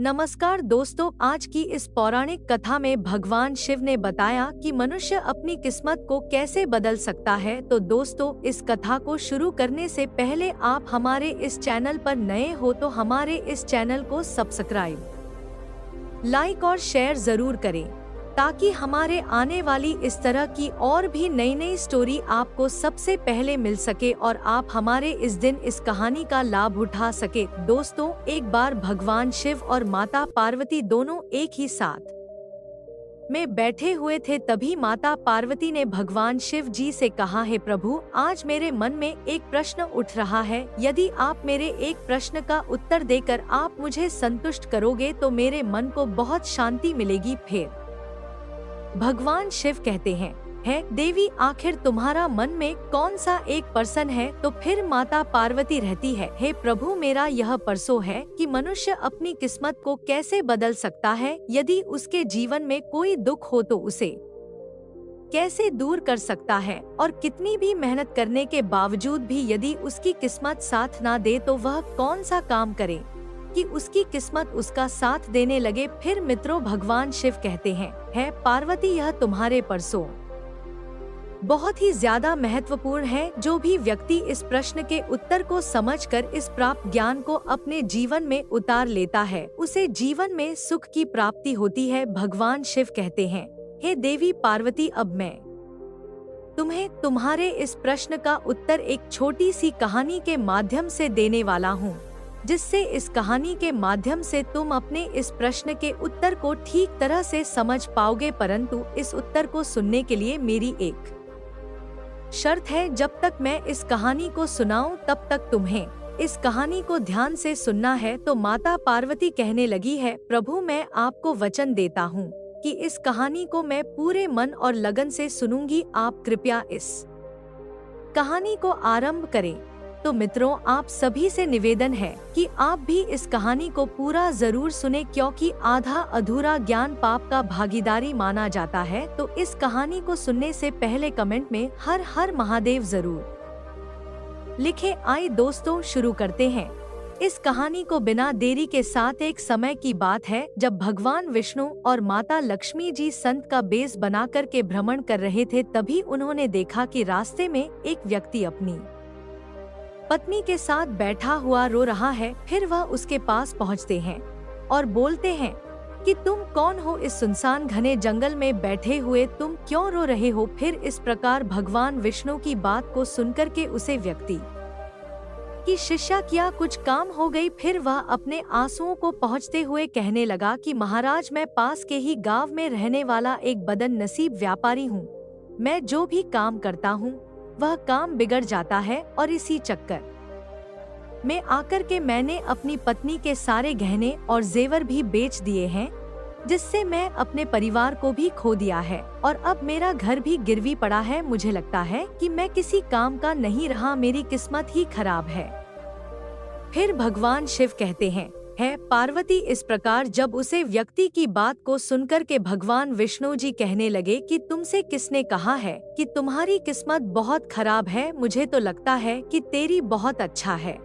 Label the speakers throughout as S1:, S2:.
S1: नमस्कार दोस्तों, आज की इस पौराणिक कथा में भगवान शिव ने बताया कि मनुष्य अपनी किस्मत को कैसे बदल सकता है। तो दोस्तों, इस कथा को शुरू करने से पहले आप हमारे इस चैनल पर नए हो तो हमारे इस चैनल को सब्सक्राइब, लाइक और शेयर जरूर करें ताकि हमारे आने वाली इस तरह की और भी नई नई स्टोरी आपको सबसे पहले मिल सके और आप हमारे इस दिन इस कहानी का लाभ उठा सके। दोस्तों, एक बार भगवान शिव और माता पार्वती दोनों एक ही साथ में बैठे हुए थे। तभी माता पार्वती ने भगवान शिव जी से कहा, है प्रभु, आज मेरे मन में एक प्रश्न उठ रहा है। यदि आप मेरे एक प्रश्न का उत्तर देकर आप मुझे संतुष्ट करोगे तो मेरे मन को बहुत शांति मिलेगी। फिर भगवान शिव कहते हैं, है देवी, आखिर तुम्हारा मन में कौन सा एक पर्सन है? तो फिर माता पार्वती रहती है, हे प्रभु, मेरा यह परसो है कि मनुष्य अपनी किस्मत को कैसे बदल सकता है। यदि उसके जीवन में कोई दुख हो तो उसे कैसे दूर कर सकता है, और कितनी भी मेहनत करने के बावजूद भी यदि उसकी किस्मत साथ ना दे तो वह कौन सा काम करे कि उसकी किस्मत उसका साथ देने लगे। फिर मित्रों, भगवान शिव कहते हैं, है पार्वती, यह तुम्हारे परसों बहुत ही ज्यादा महत्वपूर्ण है। जो भी व्यक्ति इस प्रश्न के उत्तर को समझकर इस प्राप्त ज्ञान को अपने जीवन में उतार लेता है, उसे जीवन में सुख की प्राप्ति होती है। भगवान शिव कहते हैं, हे देवी पार्वती, अब मैं तुम्हें तुम्हारे इस प्रश्न का उत्तर एक छोटी सी कहानी के माध्यम से देने वाला हूँ, जिससे इस कहानी के माध्यम से तुम अपने इस प्रश्न के उत्तर को ठीक तरह से समझ पाओगे। परंतु इस उत्तर को सुनने के लिए मेरी एक शर्त है। जब तक मैं इस कहानी को सुनाऊं तब तक तुम्हें इस कहानी को ध्यान से सुनना है। तो माता पार्वती कहने लगी है, प्रभु, मैं आपको वचन देता हूँ कि इस कहानी को मैं पूरे मन और लगन से सुनूंगी। आप कृपया इस कहानी को आरंभ करें। तो मित्रों, आप सभी से निवेदन है कि आप भी इस कहानी को पूरा जरूर सुने, क्योंकि आधा अधूरा ज्ञान पाप का भागीदारी माना जाता है। तो इस कहानी को सुनने से पहले कमेंट में हर हर महादेव जरूर लिखें। आइए दोस्तों, शुरू करते हैं इस कहानी को बिना देरी के साथ। एक समय की बात है जब भगवान विष्णु और माता लक्ष्मी जी संत का बेस बना कर के भ्रमण कर रहे थे। तभी उन्होंने देखा कि रास्ते में एक व्यक्ति अपनी पत्नी के साथ बैठा हुआ रो रहा है। फिर वह उसके पास पहुंचते हैं और बोलते हैं कि तुम कौन हो? इस सुनसान घने जंगल में बैठे हुए तुम क्यों रो रहे हो? फिर इस प्रकार भगवान विष्णु की बात को सुनकर के उसे व्यक्ति की शिष्या किया कुछ काम हो गई। फिर वह अपने आंसुओं को पहुंचते हुए कहने लगा कि महाराज, मैं पास के ही गांव में रहने वाला एक बदन नसीब व्यापारी हूँ। मैं जो भी काम करता हूँ वह काम बिगड़ जाता है, और इसी चक्कर में आकर के मैंने अपनी पत्नी के सारे गहने और जेवर भी बेच दिए हैं, जिससे मैं अपने परिवार को भी खो दिया है, और अब मेरा घर भी गिरवी पड़ा है। मुझे लगता है कि मैं किसी काम का नहीं रहा, मेरी किस्मत ही खराब है। फिर भगवान शिव कहते हैं, है पार्वती, इस प्रकार जब उसे व्यक्ति की बात को सुनकर के भगवान विष्णु जी कहने लगे कि तुमसे किसने कहा है कि तुम्हारी किस्मत बहुत खराब है? मुझे तो लगता है कि तेरी बहुत अच्छा है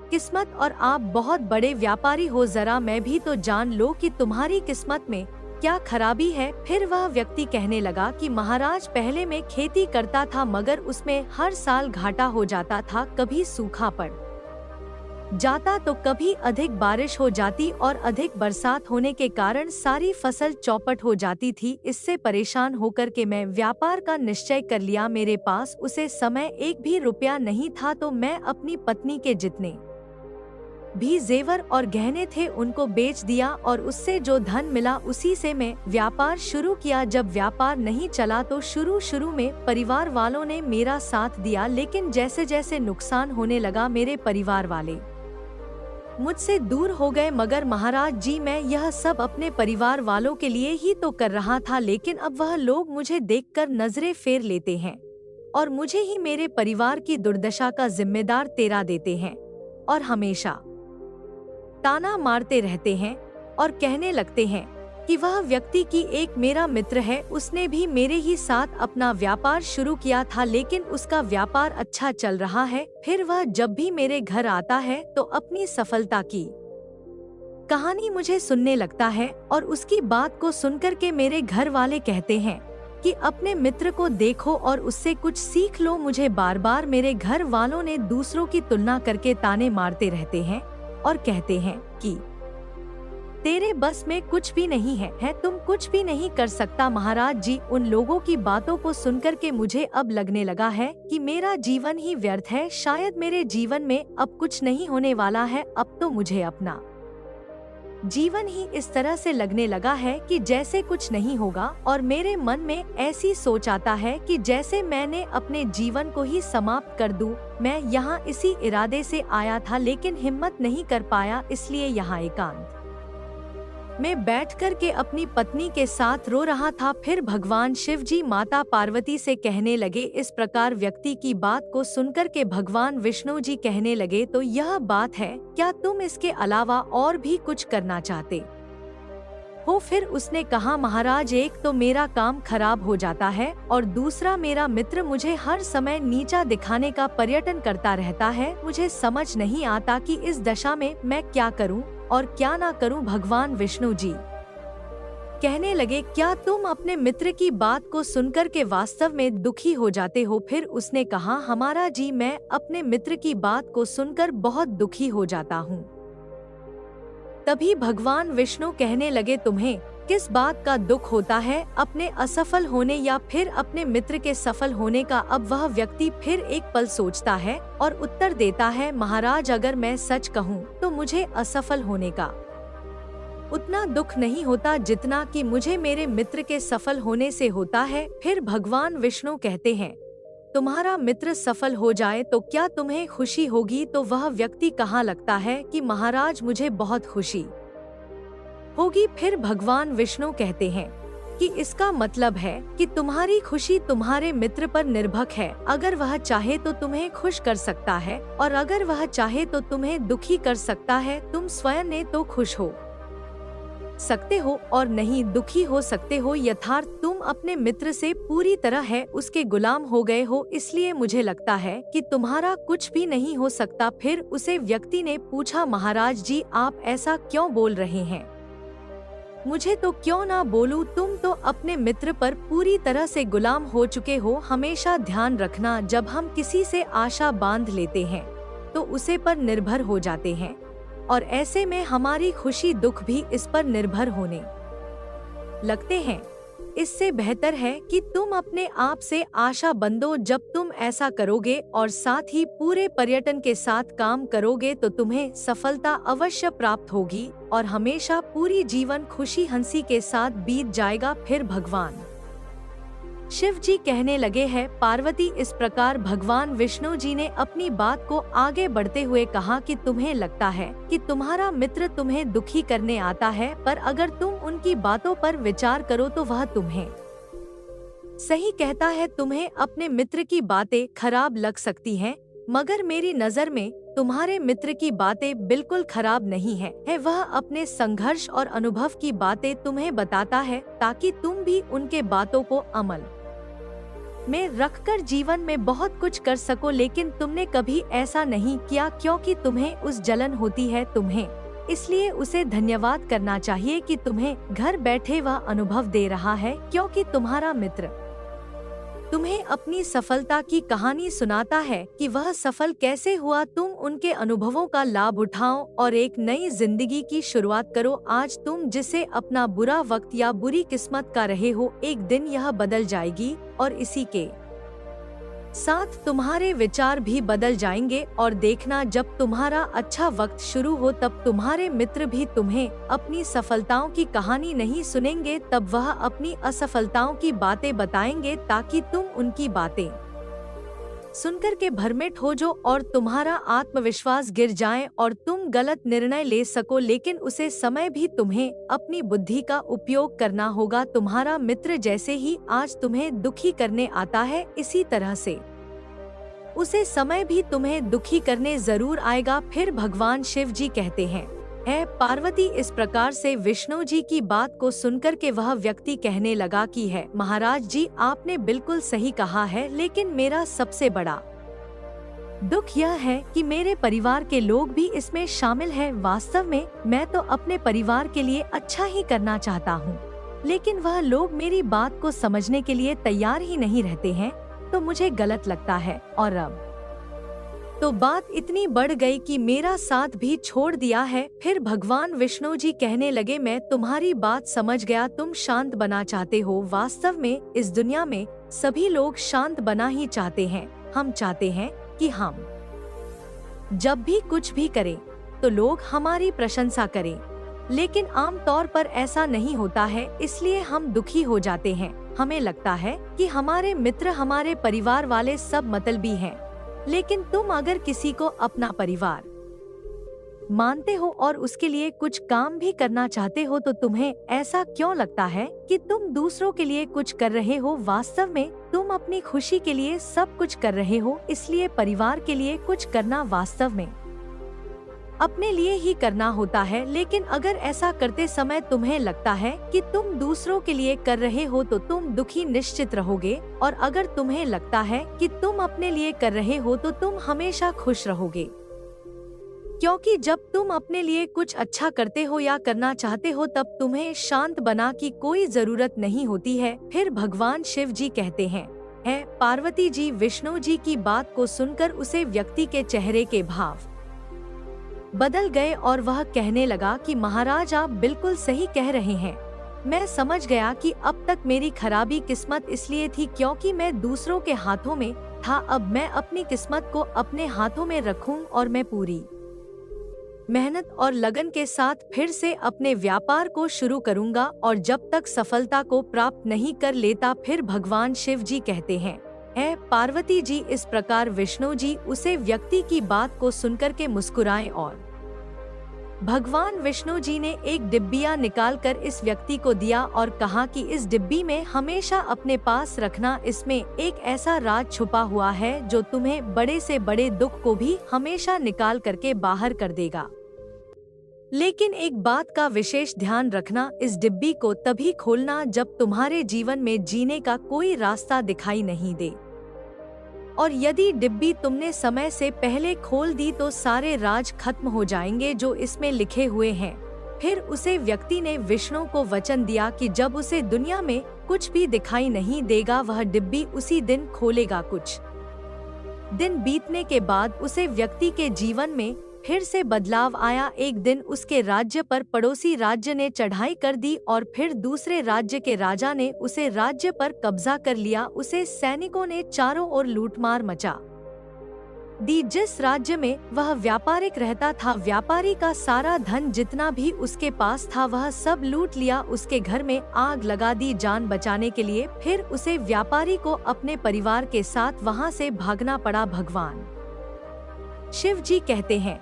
S1: किस्मत, और आप बहुत बड़े व्यापारी हो। जरा मैं भी तो जान लो कि तुम्हारी किस्मत में क्या खराबी है। फिर वह व्यक्ति कहने लगा कि महाराज, पहले मैं खेती करता था मगर उसमें हर साल घाटा हो जाता था। कभी सूखा पड़ जाता तो कभी अधिक बारिश हो जाती, और अधिक बरसात होने के कारण सारी फसल चौपट हो जाती थी। इससे परेशान होकर के मैं व्यापार का निश्चय कर लिया। मेरे पास उसे समय एक भी रुपया नहीं था, तो मैं अपनी पत्नी के जितने भी जेवर और गहने थे उनको बेच दिया, और उससे जो धन मिला उसी से मैं व्यापार शुरू किया। जब व्यापार नहीं चला तो शुरू में परिवार वालों ने मेरा साथ दिया, लेकिन जैसे जैसे नुकसान होने लगा मेरे परिवार वाले मुझसे दूर हो गए। मगर महाराज जी, मैं यह सब अपने परिवार वालों के लिए ही तो कर रहा था, लेकिन अब वह लोग मुझे देखकर नजरें फेर लेते हैं और मुझे ही मेरे परिवार की दुर्दशा का जिम्मेदार तेरा देते हैं, और हमेशा ताना मारते रहते हैं और कहने लगते हैं कि वह व्यक्ति की एक मेरा मित्र है, उसने भी मेरे ही साथ अपना व्यापार शुरू किया था, लेकिन उसका व्यापार अच्छा चल रहा है। फिर वह जब भी मेरे घर आता है तो अपनी सफलता की कहानी मुझे सुनने लगता है और उसकी बात को सुनकर के मेरे घर वाले कहते हैं कि अपने मित्र को देखो और उससे कुछ सीख लो। मुझे बार बार मेरे घर वालों ने दूसरों की तुलना करके ताने मारते रहते हैं और कहते हैं कि तेरे बस में कुछ भी नहीं है, तुम कुछ भी नहीं कर सकता। महाराज जी, उन लोगों की बातों को सुनकर के मुझे अब लगने लगा है कि मेरा जीवन ही व्यर्थ है। शायद मेरे जीवन में अब कुछ नहीं होने वाला है। अब तो मुझे अपना जीवन ही इस तरह से लगने लगा है कि जैसे कुछ नहीं होगा, और मेरे मन में ऐसी सोच आता है कि जैसे मैंने अपने जीवन को ही समाप्त कर दूं। मैं यहाँ इसी इरादे से आया था, लेकिन हिम्मत नहीं कर पाया, इसलिए यहाँ एकांत में बैठकर के अपनी पत्नी के साथ रो रहा था। फिर भगवान शिव जी माता पार्वती से कहने लगे। इस प्रकार व्यक्ति की बात को सुनकर के भगवान विष्णु जी कहने लगे, तो यह बात है, क्या तुम इसके अलावा और भी कुछ करना चाहते हो? फिर उसने कहा, महाराज, एक तो मेरा काम खराब हो जाता है और दूसरा मेरा मित्र मुझे हर समय नीचा दिखाने का पर्यटन करता रहता है। मुझे समझ नहीं आता कि इस दशा में मैं क्या करूं और क्या ना करूं। भगवान विष्णु जी कहने लगे, क्या तुम अपने मित्र की बात को सुनकर के वास्तव में दुखी हो जाते हो? फिर उसने कहा, हमारा जी, मैं अपने मित्र की बात को सुनकर बहुत दुखी हो जाता हूँ। तभी भगवान विष्णु कहने लगे, तुम्हें किस बात का दुख होता है? अपने असफल होने या फिर अपने मित्र के सफल होने का? अब वह व्यक्ति फिर एक पल सोचता है और उत्तर देता है, महाराज, अगर मैं सच कहूँ तो मुझे असफल होने का उतना दुख नहीं होता जितना कि मुझे मेरे मित्र के सफल होने से होता है। फिर भगवान विष्णु कहते हैं, तुम्हारा मित्र सफल हो जाए तो क्या तुम्हें खुशी होगी? तो वह व्यक्ति कहाँ लगता है कि महाराज, मुझे बहुत खुशी होगी। फिर भगवान विष्णु कहते हैं कि इसका मतलब है कि तुम्हारी खुशी तुम्हारे मित्र पर निर्भर है। अगर वह चाहे तो तुम्हें खुश कर सकता है और अगर वह चाहे तो तुम्हें दुखी कर सकता है। तुम स्वयं ने तो खुश हो सकते हो और नहीं दुखी हो सकते हो। यथार्थ तुम अपने मित्र से पूरी तरह है उसके गुलाम हो गए हो, इसलिए मुझे लगता है कि तुम्हारा कुछ भी नहीं हो सकता। फिर उसे व्यक्ति ने पूछा, महाराज जी, आप ऐसा क्यों बोल रहे हैं? मुझे तो क्यों ना बोलूं? तुम तो अपने मित्र पर पूरी तरह से गुलाम हो चुके हो। हमेशा ध्यान रखना, जब हम किसी से आशा बांध लेते हैं तो उसे पर निर्भर हो जाते हैं, और ऐसे में हमारी खुशी दुख भी इस पर निर्भर होने लगते हैं। इससे बेहतर है कि तुम अपने आप से आशा बंधो। जब तुम ऐसा करोगे और साथ ही पूरे पर्यटन के साथ काम करोगे तो तुम्हें सफलता अवश्य प्राप्त होगी और हमेशा पूरी जीवन खुशी हंसी के साथ बीत जाएगा। फिर भगवान शिव जी कहने लगे हैं, पार्वती, इस प्रकार भगवान विष्णु जी ने अपनी बात को आगे बढ़ते हुए कहा कि तुम्हें लगता है कि तुम्हारा मित्र तुम्हें दुखी करने आता है, पर अगर तुम उनकी बातों पर विचार करो तो वह तुम्हें सही कहता है। तुम्हें अपने मित्र की बातें खराब लग सकती हैं, मगर मेरी नजर में तुम्हारे मित्र की बातें बिल्कुल खराब नहीं है। वह अपने संघर्ष और अनुभव की बातें तुम्हें बताता है ताकि तुम भी उनके बातों को अमल में रखकर जीवन में बहुत कुछ कर सको, लेकिन तुमने कभी ऐसा नहीं किया क्योंकि तुम्हें उस जलन होती है। तुम्हें इसलिए उसे धन्यवाद करना चाहिए कि तुम्हें घर बैठे वह अनुभव दे रहा है, क्योंकि तुम्हारा मित्र तुम्हें अपनी सफलता की कहानी सुनाता है कि वह सफल कैसे हुआ। तुम उनके अनुभवों का लाभ उठाओ और एक नई जिंदगी की शुरुआत करो। आज तुम जिसे अपना बुरा वक्त या बुरी किस्मत का रहे हो, एक दिन यह बदल जाएगी और इसी के साथ तुम्हारे विचार भी बदल जाएंगे। और देखना, जब तुम्हारा अच्छा वक्त शुरू हो तब तुम्हारे मित्र भी तुम्हें अपनी सफलताओं की कहानी नहीं सुनेंगे, तब वह अपनी असफलताओं की बातें बताएंगे ताकि तुम उनकी बातें सुनकर के भ्रमित हो जो और तुम्हारा आत्मविश्वास गिर जाए और तुम गलत निर्णय ले सको। लेकिन उसे समय भी तुम्हें अपनी बुद्धि का उपयोग करना होगा। तुम्हारा मित्र जैसे ही आज तुम्हें दुखी करने आता है, इसी तरह से उसे समय भी तुम्हें दुखी करने जरूर आएगा। फिर भगवान शिव जी कहते हैं, पार्वती, इस प्रकार से विष्णु जी की बात को सुनकर के वह व्यक्ति कहने लगा कि महाराज जी, आपने बिल्कुल सही कहा है, लेकिन मेरा सबसे बड़ा दुख यह है कि मेरे परिवार के लोग भी इसमें शामिल हैं। वास्तव में मैं तो अपने परिवार के लिए अच्छा ही करना चाहता हूँ, लेकिन वह लोग मेरी बात को समझने के लिए तैयार ही नहीं रहते हैं, तो मुझे गलत लगता है। और अब तो बात इतनी बढ़ गई कि मेरा साथ भी छोड़ दिया है। फिर भगवान विष्णु जी कहने लगे, मैं तुम्हारी बात समझ गया, तुम शांत बना चाहते हो। वास्तव में इस दुनिया में सभी लोग शांत बना ही चाहते हैं। हम चाहते हैं कि हम जब भी कुछ भी करें तो लोग हमारी प्रशंसा करें, लेकिन आमतौर पर ऐसा नहीं होता है, इसलिए हम दुखी हो जाते हैं। हमें लगता है कि हमारे मित्र, हमारे परिवार वाले सब मतलबी हैं। लेकिन तुम अगर किसी को अपना परिवार मानते हो और उसके लिए कुछ काम भी करना चाहते हो, तो तुम्हें ऐसा क्यों लगता है कि तुम दूसरों के लिए कुछ कर रहे हो? वास्तव में तुम अपनी खुशी के लिए सब कुछ कर रहे हो, इसलिए परिवार के लिए कुछ करना वास्तव में अपने लिए ही करना होता है। लेकिन अगर ऐसा करते समय तुम्हें लगता है कि तुम दूसरों के लिए कर रहे हो, तो तुम दुखी निश्चित रहोगे। और अगर तुम्हें लगता है कि तुम अपने लिए कर रहे हो, तो तुम हमेशा खुश रहोगे, क्योंकि जब तुम अपने लिए कुछ अच्छा करते हो या करना चाहते हो, तब तुम्हें शांत बना की कोई जरूरत नहीं होती है। फिर भगवान शिव जी कहते हैं, पार्वती जी विष्णु जी की बात को सुनकर उसे व्यक्ति के चेहरे के भाव बदल गए और वह कहने लगा कि महाराज, आप बिल्कुल सही कह रहे हैं। मैं समझ गया कि अब तक मेरी खराबी किस्मत इसलिए थी क्योंकि मैं दूसरों के हाथों में था। अब मैं अपनी किस्मत को अपने हाथों में रखूं और मैं पूरी मेहनत और लगन के साथ फिर से अपने व्यापार को शुरू करूंगा, और जब तक सफलता को प्राप्त नहीं कर लेता। फिर भगवान शिव जी कहते हैं, पार्वती जी इस प्रकार विष्णु जी उसे व्यक्ति की बात को सुनकर के मुस्कुराए और भगवान विष्णु जी ने एक डिब्बिया निकालकर इस व्यक्ति को दिया और कहा कि इस डिब्बी में हमेशा अपने पास रखना। इसमें एक ऐसा राज छुपा हुआ है जो तुम्हें बड़े से बड़े दुख को भी हमेशा निकाल करके बाहर कर देगा। लेकिन एक बात का विशेष ध्यान रखना, इस डिब्बी को तभी खोलना जब तुम्हारे जीवन में जीने का कोई रास्ता दिखाई नहीं दे। और यदि डिब्बी तुमने समय से पहले खोल दी तो सारे राज खत्म हो जाएंगे जो इसमें लिखे हुए हैं। फिर उसे व्यक्ति ने विष्णु को वचन दिया कि जब उसे दुनिया में कुछ भी दिखाई नहीं देगा, वह डिब्बी उसी दिन खोलेगा। कुछ दिन बीतने के बाद उसे व्यक्ति के जीवन में फिर से बदलाव आया। एक दिन उसके राज्य पर पड़ोसी राज्य ने चढ़ाई कर दी और फिर दूसरे राज्य के राजा ने उसे राज्य पर कब्जा कर लिया। उसे सैनिकों ने चारों ओर लूटमार मचा दी। जिस राज्य में वह व्यापारिक रहता था, व्यापारी का सारा धन जितना भी उसके पास था वह सब लूट लिया। उसके घर में आग लगा दी जान बचाने के लिए। फिर उसे व्यापारी को अपने परिवार के साथ वहां से भागना पड़ा। भगवान शिव जी कहते हैं,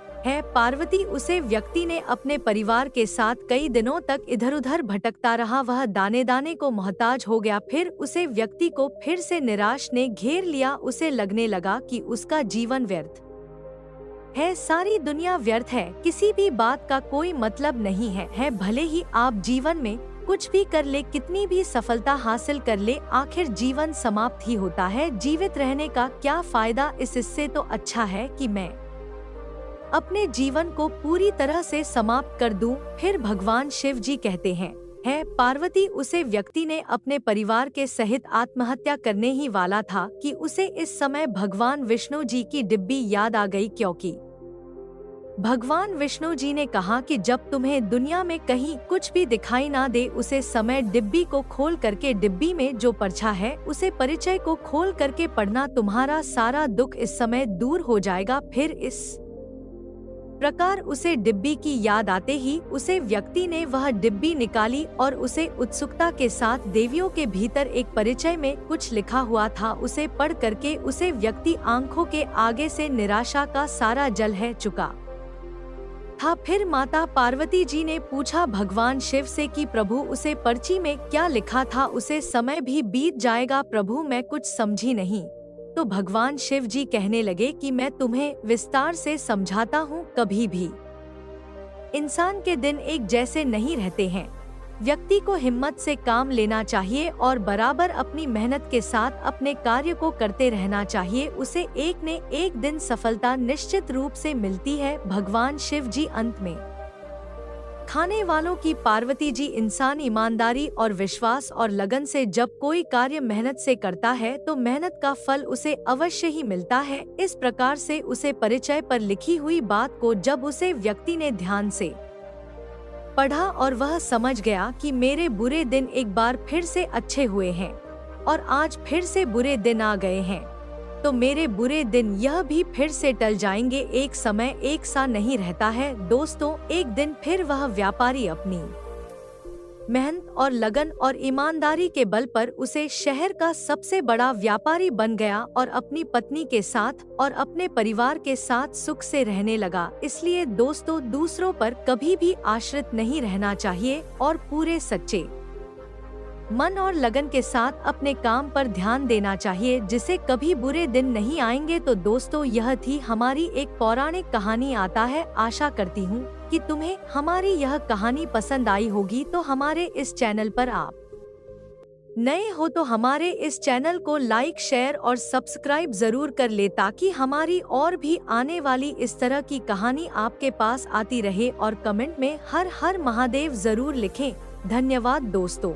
S1: पार्वती उसे व्यक्ति ने अपने परिवार के साथ कई दिनों तक इधर उधर भटकता रहा। वह दाने दाने को मोहताज हो गया। फिर उसे व्यक्ति को फिर से निराश ने घेर लिया। उसे लगने लगा कि उसका जीवन व्यर्थ है, सारी दुनिया व्यर्थ है, किसी भी बात का कोई मतलब नहीं है। भले ही आप जीवन में कुछ भी कर ले, कितनी भी सफलता हासिल कर ले, आखिर जीवन समाप्त ही होता है। जीवित रहने का क्या फायदा? इससे तो अच्छा है कि मैं अपने जीवन को पूरी तरह से समाप्त कर दूं। फिर भगवान शिव जी कहते हैं, पार्वती उसे व्यक्ति ने अपने परिवार के सहित आत्महत्या करने ही वाला था कि उसे इस समय भगवान विष्णु जी की डिब्बी याद आ गई, क्योंकि भगवान विष्णु जी ने कहा कि जब तुम्हें दुनिया में कहीं कुछ भी दिखाई ना दे, उसे समय डिब्बी को खोल करके डिब्बी में जो पर्चा है उसे परिचय को खोल करके पढ़ना। तुम्हारा सारा दुख इस समय दूर हो जाएगा। फिर इस प्रकार उसे डिब्बी की याद आते ही उसे व्यक्ति ने वह डिब्बी निकाली और उसे उत्सुकता के साथ देवियों के भीतर एक परिचय में कुछ लिखा हुआ था, उसे पढ़ करके उसे व्यक्ति आंखों के आगे से निराशा का सारा जल है चुका था। फिर माता पार्वती जी ने पूछा भगवान शिव से कि प्रभु उसे पर्ची में क्या लिखा था? उसे समय भी बीत जाएगा प्रभु, मैं कुछ समझी नहीं। तो भगवान शिव जी कहने लगे कि मैं तुम्हें विस्तार से समझाता हूँ। कभी भी इंसान के दिन एक जैसे नहीं रहते हैं। व्यक्ति को हिम्मत से काम लेना चाहिए और बराबर अपनी मेहनत के साथ अपने कार्य को करते रहना चाहिए। उसे एक न एक दिन सफलता निश्चित रूप से मिलती है। भगवान शिव जी अंत में खाने वालों की पार्वती जी, इंसान ईमानदारी और विश्वास और लगन से जब कोई कार्य मेहनत से करता है तो मेहनत का फल उसे अवश्य ही मिलता है। इस प्रकार से उसे परिचय पर लिखी हुई बात को जब उसे व्यक्ति ने ध्यान से पढ़ा और वह समझ गया कि मेरे बुरे दिन एक बार फिर से अच्छे हुए हैं और आज फिर से बुरे दिन आ गए हैं, तो मेरे बुरे दिन यह भी फिर से टल जाएंगे। एक समय एक सा नहीं रहता है दोस्तों। एक दिन फिर वह व्यापारी अपनी मेहनत और लगन और ईमानदारी के बल पर उसे शहर का सबसे बड़ा व्यापारी बन गया और अपनी पत्नी के साथ और अपने परिवार के साथ सुख से रहने लगा। इसलिए दोस्तों, दूसरों पर कभी भी आश्रित नहीं रहना चाहिए और पूरे सच्चे मन और लगन के साथ अपने काम पर ध्यान देना चाहिए, जिसे कभी बुरे दिन नहीं आएंगे। तो दोस्तों, यह थी हमारी एक पौराणिक कहानी। आता है, आशा करती हूँ कि तुम्हें हमारी यह कहानी पसंद आई होगी। तो हमारे इस चैनल पर आप नए हो तो हमारे इस चैनल को लाइक, शेयर और सब्सक्राइब जरूर कर ले, ताकि हमारी और भी आने वाली इस तरह की कहानी आपके पास आती रहे। और कमेंट में हर हर महादेव जरूर लिखें। धन्यवाद दोस्तों।